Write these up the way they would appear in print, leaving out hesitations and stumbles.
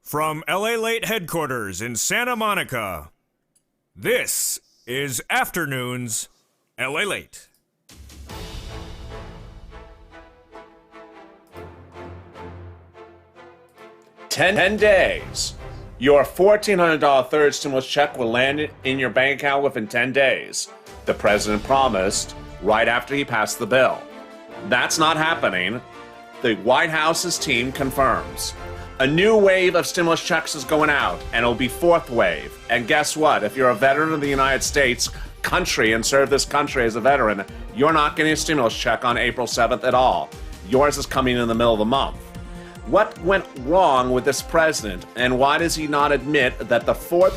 From LALATE headquarters in Santa Monica, this is Afternoons LALATE. Ten days. Your $1,400 third stimulus check will land in your bank account within 10 days. The president promised right after he passed the bill. That's not happening. The White House's team confirms. A new wave of stimulus checks is going out, and it'll be fourth wave. And guess what? If you're a veteran of the United States country and served this country as a veteran, you're not getting a stimulus check on April 7th at all. Yours is coming in the middle of the month. What went wrong with this president, and why does he not admit that the fourth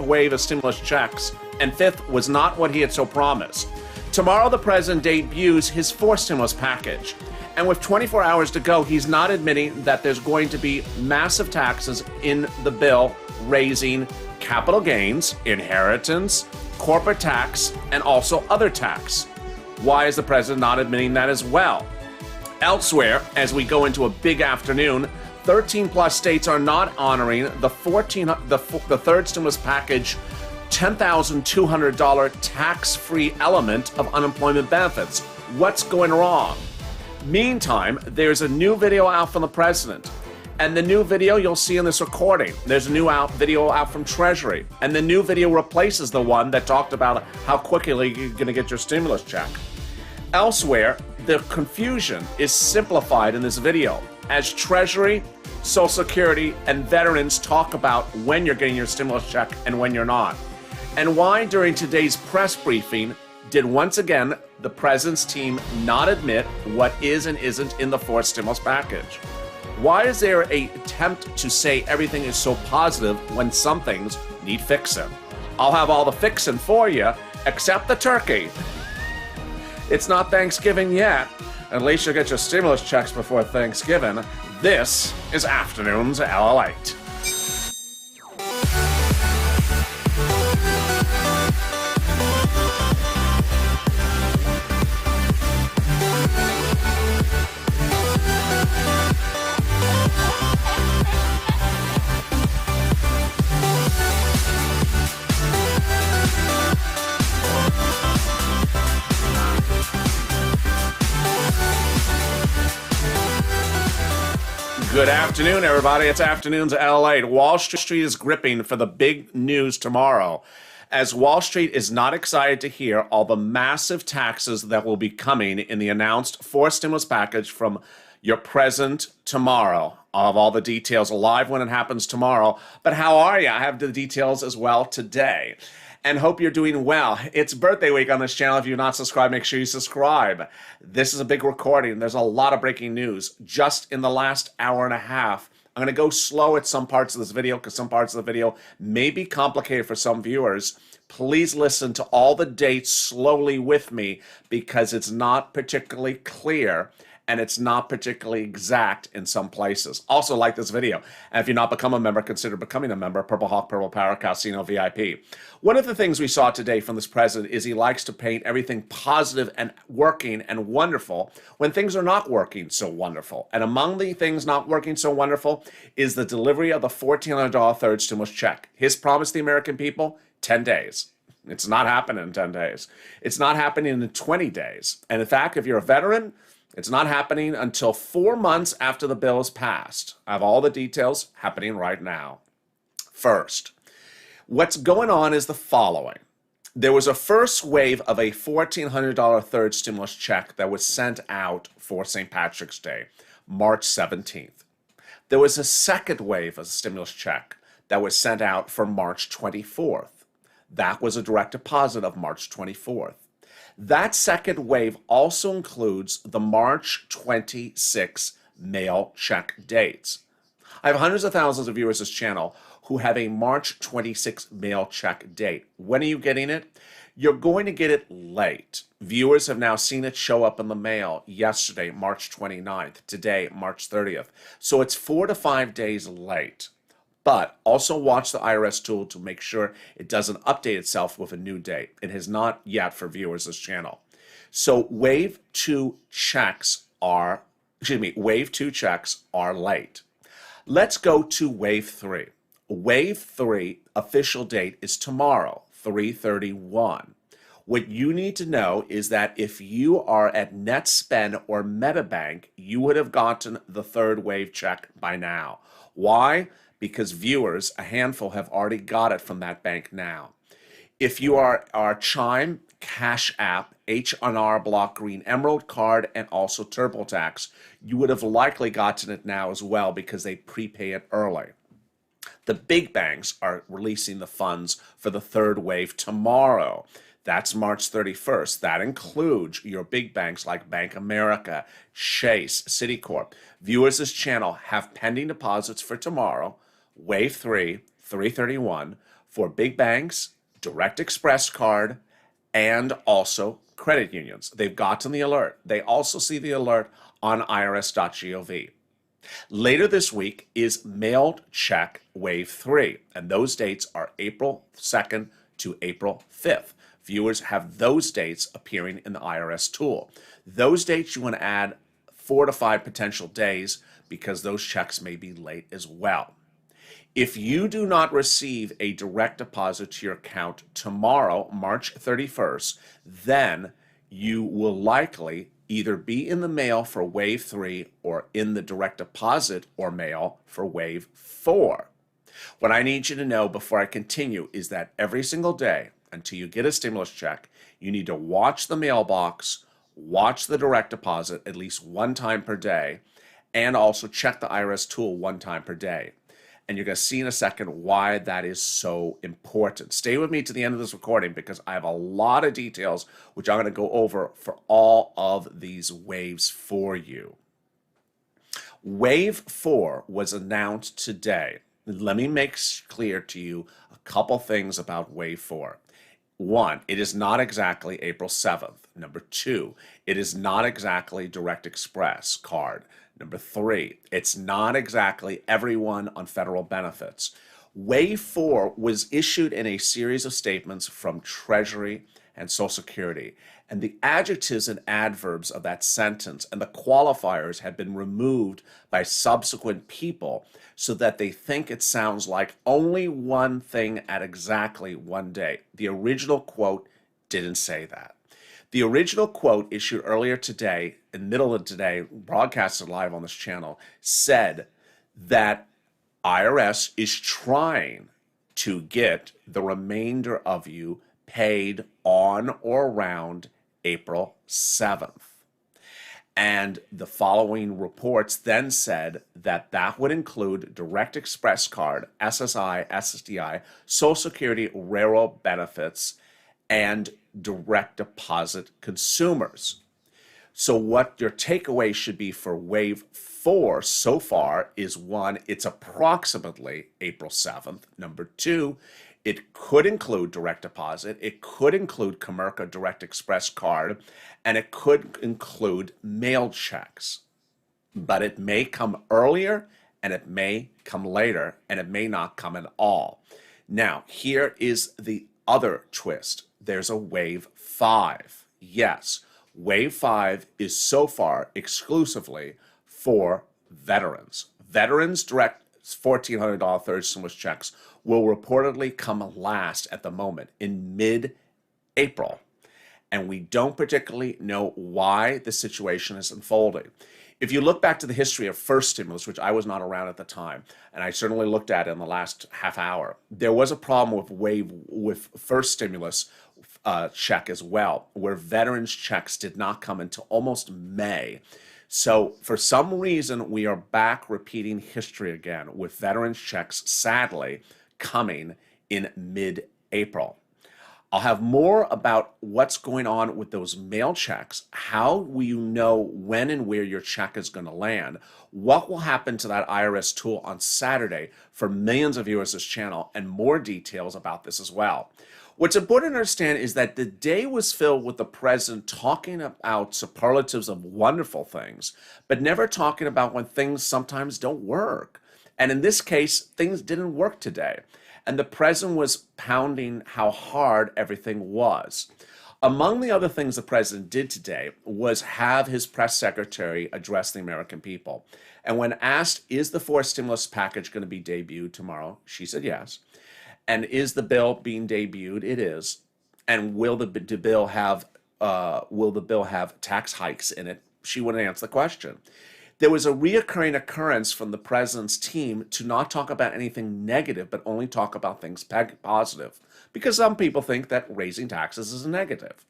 wave of stimulus checks and fifth was not what he had so promised? Tomorrow, the president debuts his fourth stimulus package. And with 24 hours to go, he's not admitting that there's going to be massive taxes in the bill, raising capital gains, inheritance, corporate tax, and also other tax. Why is the president not admitting that as well? Elsewhere, as we go into a big afternoon, 13 plus states are not honoring the third stimulus package $10,200 tax-free element of unemployment benefits. What's going wrong? Meantime, there's a new video out from the president. And the new video you'll see in this recording. There's a new video out from Treasury. And the new video replaces the one that talked about how quickly you're going to get your stimulus check. Elsewhere, the confusion is simplified in this video as Treasury, Social Security, and veterans talk about when you're getting your stimulus check and when you're not. And why during today's press briefing did once again the president's team not admit what is and isn't in the fourth stimulus package? Why is there an attempt to say everything is so positive when some things need fixing? I'll have all the fixing for you, except the turkey. It's not Thanksgiving yet. At least you'll get your stimulus checks before Thanksgiving. This is Afternoons LALATE. Good afternoon, everybody. It's Afternoons LALATE. Wall Street is gripping for the big news tomorrow, as Wall Street is not excited to hear all the massive taxes that will be coming in the announced fourth stimulus package from your president tomorrow. I'll have all the details live when it happens tomorrow. But how are you? I have the details as well today. And hope you're doing well. It's birthday week on this channel. If you're not subscribed, make sure you subscribe. This is a big recording. There's a lot of breaking news just in the last hour and a half. I'm going to go slow at some parts of this video because some parts of the video may be complicated for some viewers. Please listen to all the dates slowly with me because it's not particularly clear and it's not particularly exact in some places. Also, like this video. And if you're not become a member, consider becoming a member. Purple Hawk, Purple Power, Casino VIP. One of the things we saw today from this president is he likes to paint everything positive and working and wonderful when things are not working so wonderful. And among the things not working so wonderful is the delivery of the $1,400 third stimulus check. His promise to the American people, 10 days. It's not happening in 10 days. It's not happening in 20 days. And in fact, if you're a veteran, it's not happening until 4 months after the bill is passed. I have all the details happening right now. First, what's going on is the following. There was a first wave of a $1,400 third stimulus check that was sent out for St. Patrick's Day, March 17th. There was a second wave of stimulus check that was sent out for March 24th. That was a direct deposit of March 24th. That second wave also includes the March 26 mail check dates. I have hundreds of thousands of viewers on this channel who have a March 26 mail check date. When are you getting it? You're going to get it late. Viewers have now seen it show up in the mail yesterday, March 29th, today, March 30th. So it's 4 to 5 days late. But also watch the IRS tool to make sure it doesn't update itself with a new date. It has not yet for viewers this channel. So wave two checks are late. Let's go to Wave 3. Wave 3 official date is tomorrow, 3/31. What you need to know is that if you are at NetSpend or MetaBank, you would have gotten the third wave check by now. Why? Because viewers, a handful, have already got it from that bank now. If you are our Chime, Cash App, H&R Block Green Emerald card, and also TurboTax, you would have likely gotten it now as well because they prepay it early. The big banks are releasing the funds for the third wave tomorrow. That's March 31st. That includes your big banks like Bank America, Chase, Citicorp. Viewers of this channel have pending deposits for tomorrow, Wave 3, 3/31, for big banks, Direct Express card, and also credit unions. They've gotten the alert. They also see the alert on irs.gov. Later this week is mailed check Wave 3, and those dates are April 2nd to April 5th. Viewers have those dates appearing in the IRS tool. Those dates you want to add 4 to 5 potential days because those checks may be late as well. If you do not receive a direct deposit to your account tomorrow, March 31st, then you will likely either be in the mail for Wave 3 or in the direct deposit or mail for Wave 4. What I need you to know before I continue is that every single day until you get a stimulus check, you need to watch the mailbox, watch the direct deposit at least one time per day, and also check the IRS tool one time per day. And you're going to see in a second why that is so important. Stay with me to the end of this recording because I have a lot of details which I'm going to go over for all of these waves for you. Wave 4 was announced today. Let me make clear to you a couple things about Wave 4. 1, it is not exactly April 7th. Number 2, it is not exactly Direct Express card. Number 3, it's not exactly everyone on federal benefits. Wave 4 was issued in a series of statements from Treasury and Social Security, and the adjectives and adverbs of that sentence and the qualifiers have been removed by subsequent people so that they think it sounds like only one thing at exactly one day. The original quote didn't say that. The original quote issued earlier today, in the middle of today, broadcasted live on this channel, said that IRS is trying to get the remainder of you paid on or around April 7th. And the following reports then said that that would include Direct Express card, SSI, SSDI, Social Security, railroad benefits, and direct deposit consumers. So what your takeaway should be for Wave 4 so far is 1, it's approximately April 7th. Number 2, it could include direct deposit, it could include Comerica Direct Express card, and it could include mail checks. But it may come earlier, and it may come later, and it may not come at all. Now, here is the other twist. There's a Wave 5. Yes, Wave 5 is so far exclusively for veterans. Veterans direct $1,400 third stimulus checks will reportedly come last at the moment in mid-April. And we don't particularly know why the situation is unfolding. If you look back to the history of first stimulus, which I was not around at the time, and I certainly looked at it in the last half hour, there was a problem with first stimulus check as well, where veterans checks did not come until almost May. So for some reason, we are back repeating history again with veterans checks, sadly, coming in mid-April. I'll have more about what's going on with those mail checks. How will you know when and where your check is going to land? What will happen to that IRS tool on Saturday for millions of viewers of this channel, and more details about this as well. What's important to understand is that the day was filled with the president talking about superlatives of wonderful things, but never talking about when things sometimes don't work. And in this case, things didn't work today. And the president was pounding how hard everything was. Among the other things the president did today was have his press secretary address the American people. And when asked, is the fourth stimulus package going to be debuted tomorrow? She said yes. And is the bill being debuted? It is. And will the bill have tax hikes in it? She wouldn't answer the question. There was a reoccurring occurrence from the president's team to not talk about anything negative, but only talk about things positive, because some people think that raising taxes is a negative.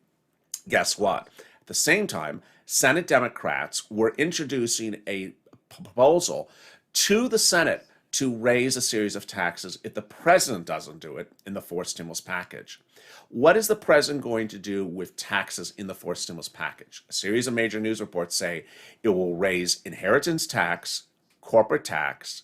Guess what? At the same time, Senate Democrats were introducing a proposal to the Senate to raise a series of taxes if the president doesn't do it in the fourth stimulus package. What is the president going to do with taxes in the fourth stimulus package? A series of major news reports say it will raise inheritance tax, corporate tax,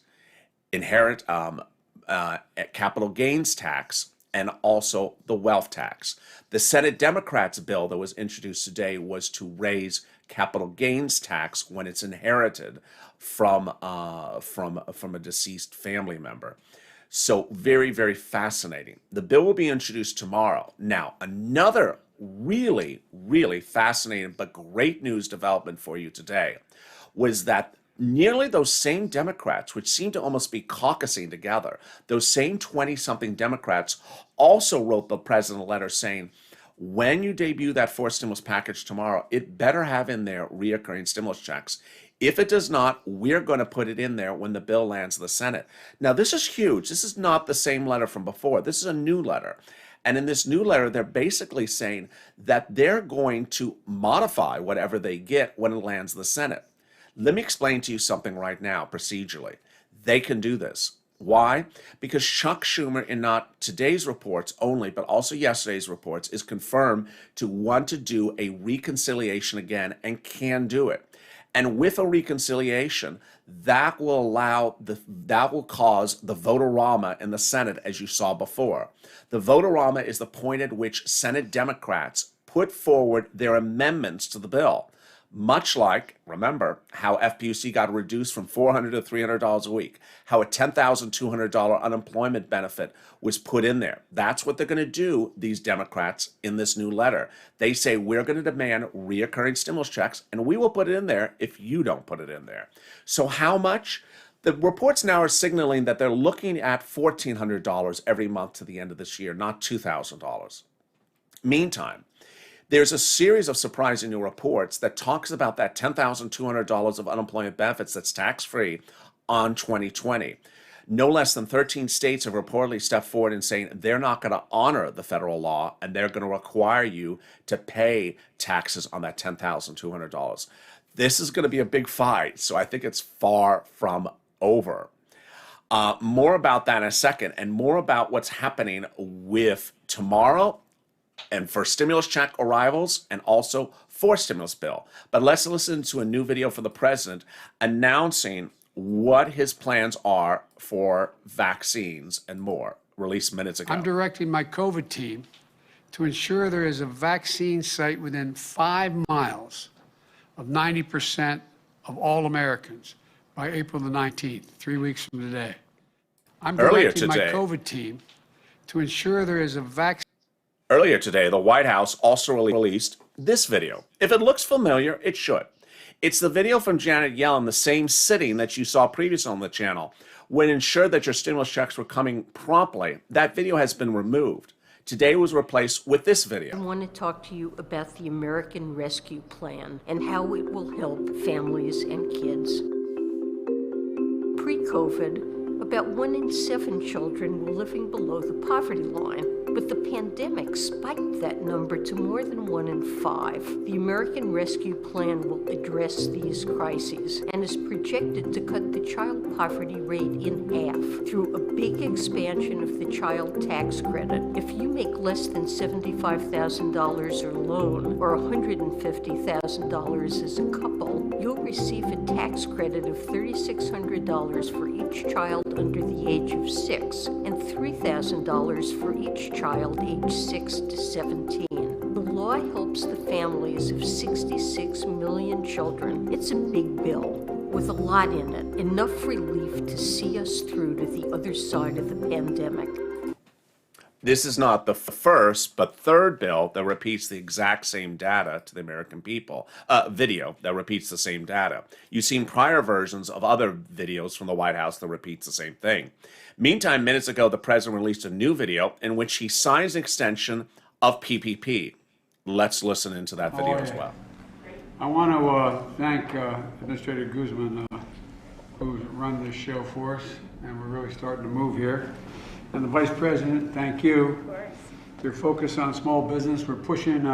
capital gains tax, and also the wealth tax. The Senate Democrats' bill that was introduced today was to raise capital gains tax when it's inherited from a deceased family member. So very, very fascinating. The bill will be introduced tomorrow. Now, another really, really fascinating but great news development for you today was that nearly those same Democrats, which seem to almost be caucusing together, those same 20-something Democrats also wrote the president a letter saying, when you debut that fourth stimulus package tomorrow, it better have in there reoccurring stimulus checks. If it does not, we're going to put it in there when the bill lands in the Senate. Now, this is huge. This is not the same letter from before. This is a new letter. And in this new letter, they're basically saying that they're going to modify whatever they get when it lands in the Senate. Let me explain to you something right now, procedurally. They can do this. Why? Because Chuck Schumer, in not today's reports only, but also yesterday's reports, is confirmed to want to do a reconciliation again and can do it. And with a reconciliation, that will cause the vote-a-rama in the Senate, as you saw before. The vote-a-rama is the point at which Senate Democrats put forward their amendments to the bill. Much like, remember, how FPUC got reduced from $400 to $300 a week, how a $10,200 unemployment benefit was put in there. That's what they're going to do, these Democrats, in this new letter. They say, we're going to demand reoccurring stimulus checks, and we will put it in there if you don't put it in there. So how much? The reports now are signaling that they're looking at $1,400 every month to the end of this year, not $2,000. Meantime, there's a series of surprising new reports that talks about that $10,200 of unemployment benefits that's tax-free on 2020. No less than 13 states have reportedly stepped forward and saying they're not going to honor the federal law and they're going to require you to pay taxes on that $10,200. This is going to be a big fight, so I think it's far from over. More about that in a second, and more about what's happening with tomorrow and for stimulus check arrivals, and also for stimulus bill. But let's listen to a new video from the president announcing what his plans are for vaccines and more, released minutes ago. I'm directing my COVID team to ensure there is a vaccine site within 5 miles of 90% of all Americans by April the 19th, 3 weeks from today. I'm directing my COVID team to ensure there is a vaccine. Earlier today, the White House also released this video. If it looks familiar, it should. It's the video from Janet Yellen, the same sitting that you saw previously on the channel, when ensured that your stimulus checks were coming promptly. That video has been removed. Today was replaced with this video. I want to talk to you about the American Rescue Plan and how it will help families and kids. Pre-COVID, about 1 in 7 children were living below the poverty line, but the pandemic spiked that number to more than 1 in 5. The American Rescue Plan will address these crises and is projected to cut the child poverty rate in half through a big expansion of the child tax credit. If you make less than $75,000 alone or $150,000 as a couple, you'll receive a tax credit of $3,600 for each child under the age of 6 and $3,000 for each child aged 6 to 17. The law helps the families of 66 million children. It's a big bill with a lot in it, enough relief to see us through to the other side of the pandemic. This is not the first, but third bill that repeats the exact same data to the American people. Video that repeats the same data. You've seen prior versions of other videos from the White House that repeats the same thing. Meantime, minutes ago, the president released a new video in which he signs an extension of PPP. Let's listen into that video as well. I want to thank Administrator Guzman, who's run this show for us, and we're really starting to move here. And the Vice President, thank you. Your focus on small business. We're pushing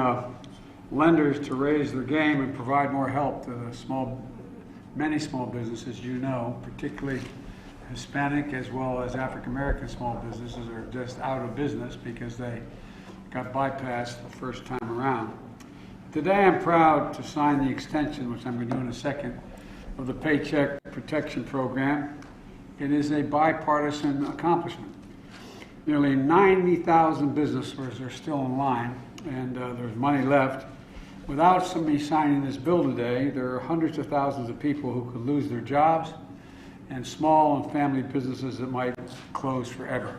lenders to raise their game and provide more help to the many small businesses, you know, particularly Hispanic as well as African American small businesses are just out of business because they got bypassed the first time around. Today I'm proud to sign the extension, which I'm going to do in a second, of the Paycheck Protection Program. It is a bipartisan accomplishment. Nearly 90,000 business owners are still in line, and there's money left. Without somebody signing this bill today, there are hundreds of thousands of people who could lose their jobs and small and family businesses that might close forever.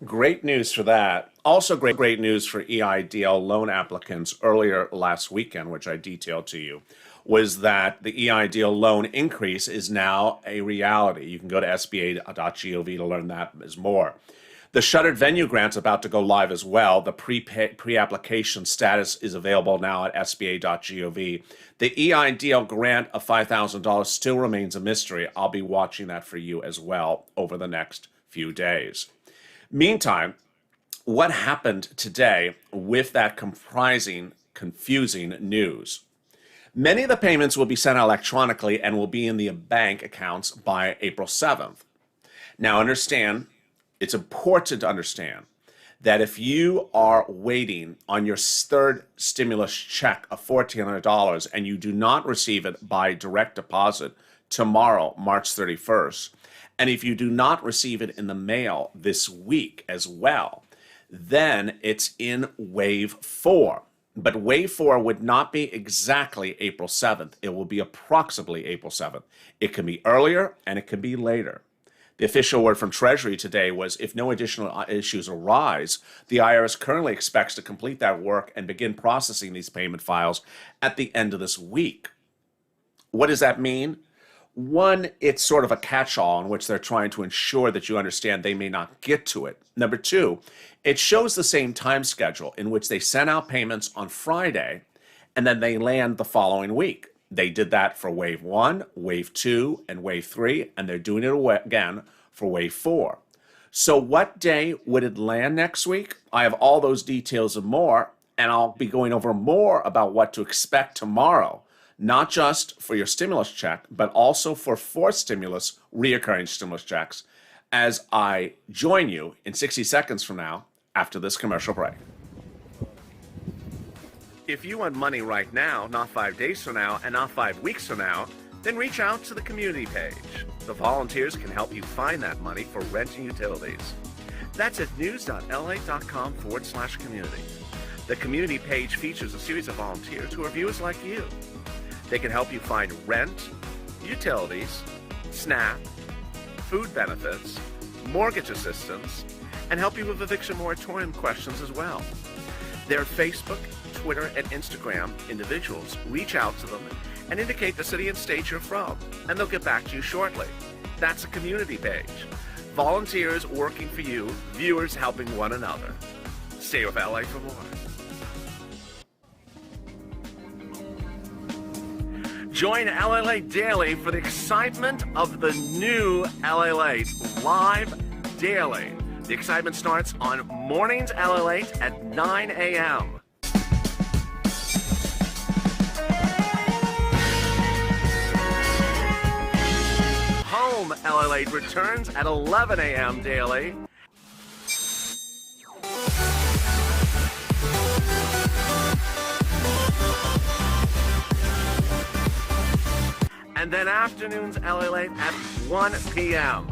Great news for that. Also great news for EIDL loan applicants earlier last weekend, which I detailed to you, was that the EIDL loan increase is now a reality. You can go to sba.gov to learn that as more. The shuttered venue grant's about to go live as well. The pre-application status is available now at sba.gov. The EIDL grant of $5,000 still remains a mystery. I'll be watching that for you as well over the next few days. Meantime, what happened today with that confusing news? Many of the payments will be sent electronically and will be in the bank accounts by April 7th. Now understand, it's important to understand that if you are waiting on your third stimulus check of $1,400 and you do not receive it by direct deposit tomorrow, March 31st, and if you do not receive it in the mail this week as well, then it's in wave 4. But wave 4 would not be exactly April 7th. It will be approximately April 7th. It can be earlier and it can be later. The official word from Treasury today was if no additional issues arise, the IRS currently expects to complete that work and begin processing these payment files at the end of this week. What does that mean? One, it's sort of a catch-all in which they're trying to ensure that you understand they may not get to it. Number two, it shows the same time schedule in which they sent out payments on Friday and then they land the following week. They did that for wave 1, wave 2, and wave 3, and they're doing it again for wave 4. So what day would it land next week? I have all those details and more, and I'll be going over more about what to expect tomorrow, not just for your stimulus check, but also for fourth stimulus, reoccurring stimulus checks, as I join you in 60 seconds from now after this commercial break. If you want money right now, not 5 days from now, and not 5 weeks from now, then reach out to the community page. The volunteers can help you find that money for rent and utilities. That's at news.la.com/community. The community page features a series of volunteers who are viewers like you. They can help you find rent, utilities, SNAP, food benefits, mortgage assistance, and help you with eviction moratorium questions as well. Their Facebook, Twitter, and Instagram individuals reach out to them and indicate the city and state you're from, and they'll get back to you shortly. That's a community page. Volunteers working for you, viewers helping one another. Stay with LA for more. Join LALATE Daily for the excitement of the new LALATE live daily. The excitement starts on mornings LALATE at 9 a.m. Home LALATE returns at 11 a.m. daily. And then afternoons LALATE at 1 p.m.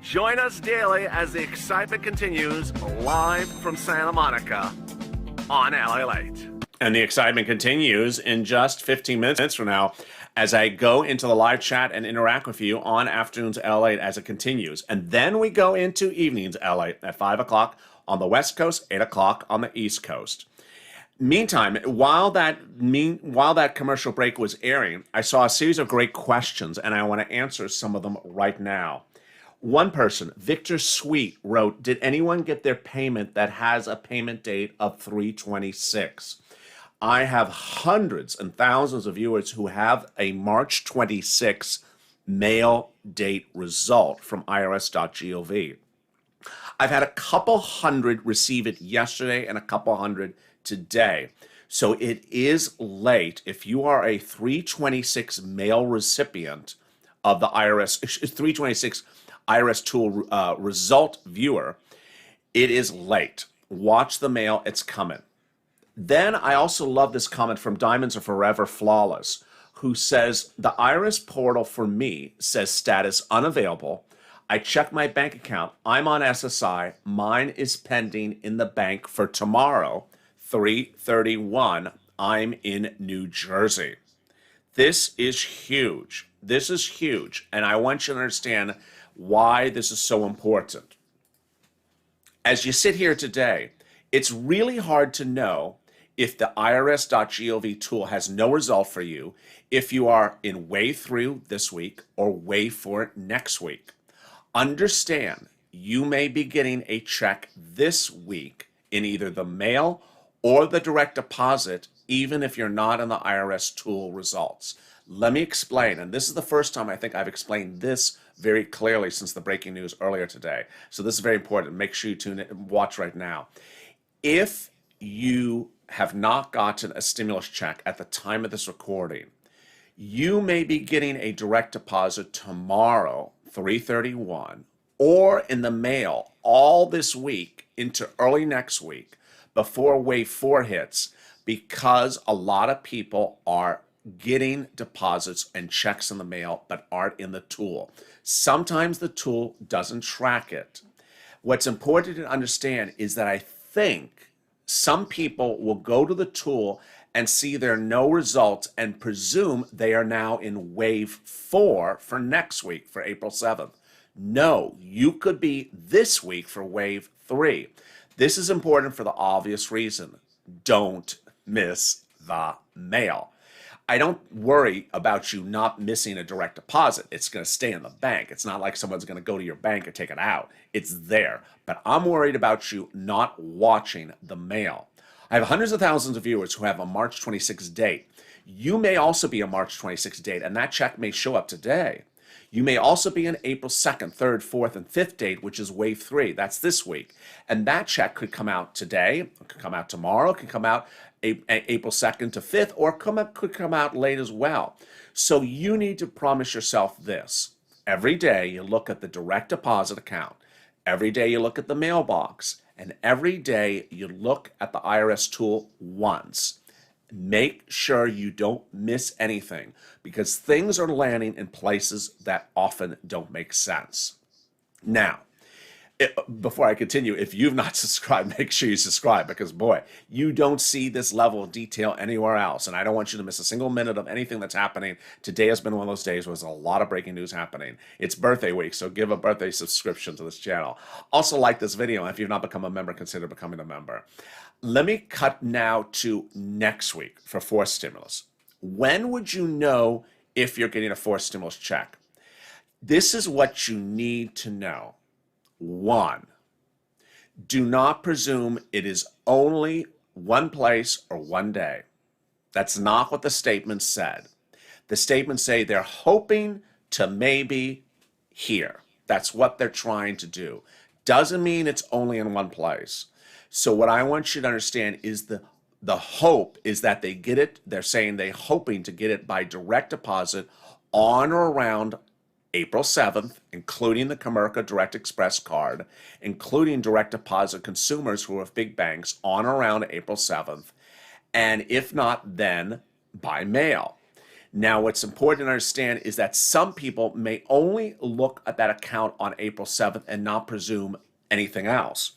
Join us daily as the excitement continues live from Santa Monica on LALATE. And the excitement continues in just 15 minutes from now as I go into the live chat and interact with you on Afternoons L8 as it continues. And then we go into Evenings L8 at 5 o'clock on the West Coast, 8 o'clock on the East Coast. Meantime, while that commercial break was airing, I saw a series of great questions, and I want to answer some of them right now. One person, Victor Sweet, wrote, did anyone get their payment that has a payment date of 3/26? I have hundreds and thousands of viewers who have a March 26 mail date result from irs.gov. I've had a couple hundred receive it yesterday and a couple hundred today. So it is late. If you are a 326 mail recipient of the IRS, 326 IRS tool result viewer, it is late. Watch the mail, it's coming. Then I also love this comment from Diamonds Are Forever Flawless, who says, the IRS portal for me says status unavailable. I check my bank account. I'm on SSI. Mine is pending in the bank for tomorrow, 3/31. I'm in New Jersey. This is huge. This is huge. And I want you to understand why this is so important. As you sit here today, it's really hard to know if the irs.gov tool has no result for you, if you are in wave 3 this week or wave 4 next week. Understand, you may be getting a check this week in either the mail or the direct deposit, even if you're not in the IRS tool results. Let me explain, and this is the first time I think I've explained this very clearly since the breaking news earlier today. So this is very important. Make sure you tune in and watch right now. If you have not gotten a stimulus check at the time of this recording, you may be getting a direct deposit tomorrow, 3/31, or in the mail all this week into early next week before wave 4 hits, because a lot of people are getting deposits and checks in the mail but aren't in the tool. Sometimes the tool doesn't track it. What's important to understand is that I think some people will go to the tool and see there are no results and presume they are now in wave 4 for next week, for April 7th. No, you could be this week for wave 3. This is important for the obvious reason. Don't miss the mail. I don't worry about you not missing a direct deposit. It's going to stay in the bank. It's not like someone's going to go to your bank and take it out. It's there. But I'm worried about you not watching the mail. I have hundreds of thousands of viewers who have a March 26th date. You may also be a March 26th date, and that check may show up today. You may also be an April 2nd, 3rd, 4th, and 5th date, which is wave 3. That's this week. And that check could come out today, it could come out tomorrow, it could come out April 2nd to 5th, or could come out late as well. So you need to promise yourself this. Every day you look at the direct deposit account. Every day you look at the mailbox. And every day you look at the IRS tool once. Make sure you don't miss anything, because things are landing in places that often don't make sense. Now, before I continue, if you've not subscribed, make sure you subscribe, because boy, you don't see this level of detail anywhere else. And I don't want you to miss a single minute of anything that's happening. Today has been one of those days where there's a lot of breaking news happening. It's birthday week, so give a birthday subscription to this channel. Also like this video. If you've not become a member, consider becoming a member. Let me cut now to next week for forced stimulus. When would you know if you're getting a forced stimulus check? This is what you need to know. 1, do not presume it is only one place or one day. That's not what the statement said. The statements say they're hoping to maybe here. That's what they're trying to do. Doesn't mean it's only in one place. So what I want you to understand is the hope is that they get it. They're saying they're hoping to get it by direct deposit on or around April 7th, including the Comerica Direct Express card, including direct deposit consumers who are with big banks on or around April 7th, and if not, then by mail. Now, what's important to understand is that some people may only look at that account on April 7th and not presume anything else.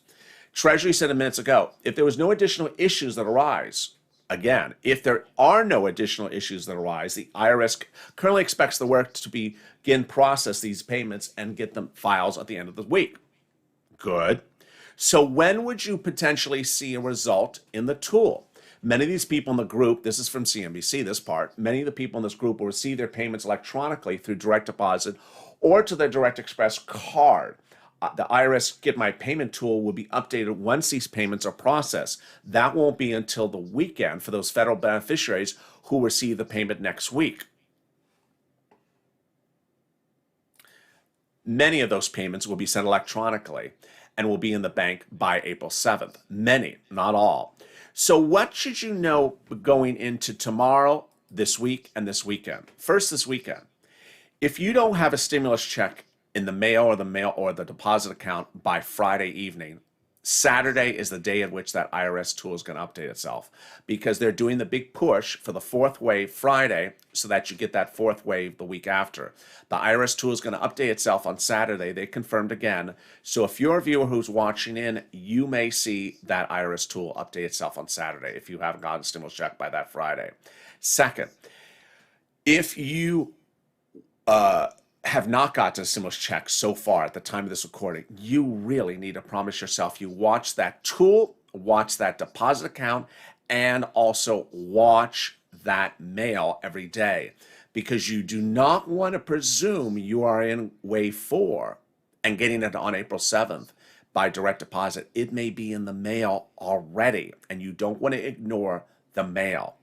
Treasury said a minute ago, if there was no additional issues that arise Again, if there are no additional issues that arise, the IRS currently expects the work to begin process these payments and get them files at the end of the week. Good. So when would you potentially see a result in the tool? Many of these people in the group, this is from CNBC, this part, many of the people in this group will receive their payments electronically through direct deposit or to their Direct Express card. The IRS Get My Payment tool will be updated once these payments are processed. That won't be until the weekend for those federal beneficiaries who receive the payment next week. Many of those payments will be sent electronically and will be in the bank by April 7th. Many, not all. So what should you know going into tomorrow, this week, and this weekend? First, this weekend. If you don't have a stimulus check in the mail or the deposit account by Friday evening, Saturday is the day at which that IRS tool is going to update itself, because they're doing the big push for the fourth wave Friday so that you get that fourth wave the week after. The IRS tool is going to update itself on Saturday. They confirmed again. So if you're a viewer who's watching in, you may see that IRS tool update itself on Saturday if you haven't gotten a stimulus check by that Friday. Second, if you have not gotten a stimulus check so far at the time of this recording, you really need to promise yourself you watch that tool, watch that deposit account, and also watch that mail every day, because you do not want to presume you are in wave 4 and getting it on April 7th by direct deposit. It may be in the mail already, and you don't want to ignore the mail.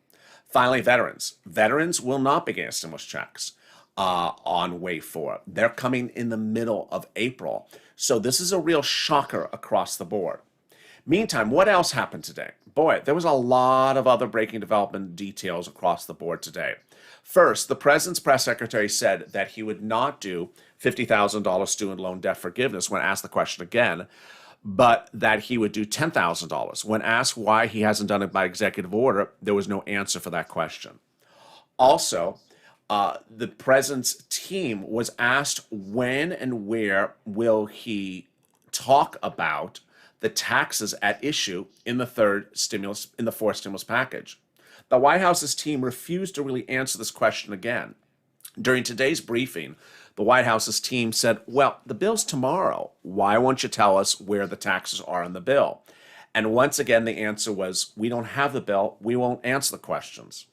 Finally, veterans. Veterans will not be getting stimulus checks on wave 4. They're coming in the middle of April. So this is a real shocker across the board. Meantime, what else happened today? Boy, there was a lot of other breaking development details across the board today. First, the president's press secretary said that he would not do $50,000 student loan debt forgiveness when asked the question again, but that he would do $10,000. When asked why he hasn't done it by executive order, there was no answer for that question. Also, the president's team was asked when and where will he talk about the taxes at issue in the fourth stimulus package. The White House's team refused to really answer this question again. During today's briefing, the White House's team said, well, the bill's tomorrow. Why won't you tell us where the taxes are in the bill? And once again, the answer was, we don't have the bill. We won't answer the questions.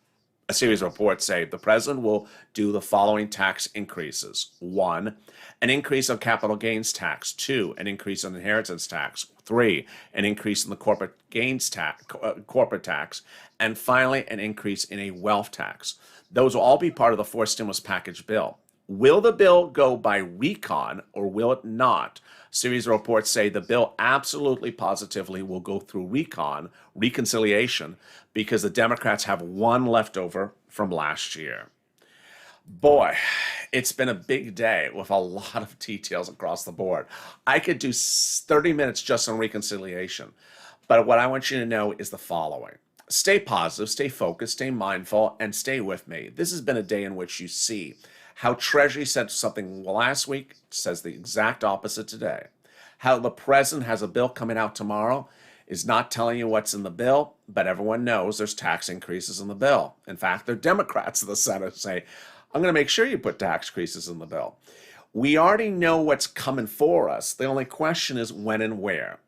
A series of reports say the president will do the following tax increases. 1, an increase on capital gains tax. 2, an increase on inheritance tax. 3, an increase in the corporate gains tax, corporate tax. And finally, an increase in a wealth tax. Those will all be part of the fourth stimulus package bill. Will the bill go by recon or will it not? A series of reports say the bill absolutely positively will go through reconciliation, because the Democrats have one leftover from last year. Boy, it's been a big day with a lot of details across the board. I could do 30 minutes just on reconciliation, but what I want you to know is the following. Stay positive, stay focused, stay mindful, and stay with me. This has been a day in which you see how Treasury said something last week, says the exact opposite today. How the president has a bill coming out tomorrow, is not telling you what's in the bill, but everyone knows there's tax increases in the bill. In fact, they're Democrats in the Senate say, I'm going to make sure you put tax increases in the bill. We already know what's coming for us. The only question is when and where.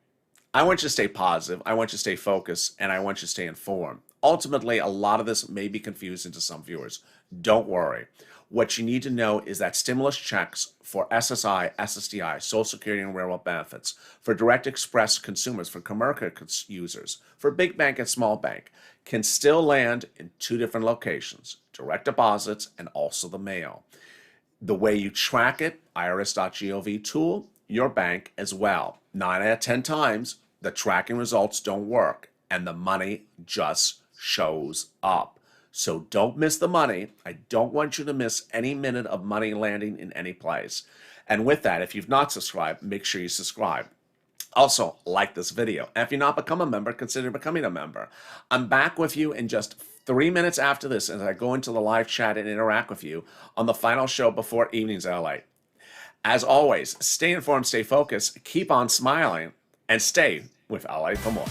I want you to stay positive, I want you to stay focused, and I want you to stay informed. Ultimately, a lot of this may be confusing to some viewers. Don't worry. What you need to know is that stimulus checks for SSI, SSDI, Social Security and Railroad benefits, for Direct Express consumers, for commercial users, for big bank and small bank, can still land in 2 different locations, direct deposits and also the mail. The way you track it, irs.gov tool, your bank as well. 9 out of 10 times, the tracking results don't work and the money just shows up. So don't miss the money. I don't want you to miss any minute of money landing in any place. And with that, if you've not subscribed, make sure you subscribe. Also, like this video. And if you've not become a member, consider becoming a member. I'm back with you in just 3 minutes after this as I go into the live chat and interact with you on the final show before evening's LA. As always, stay informed, stay focused, keep on smiling, and stay with LA for more.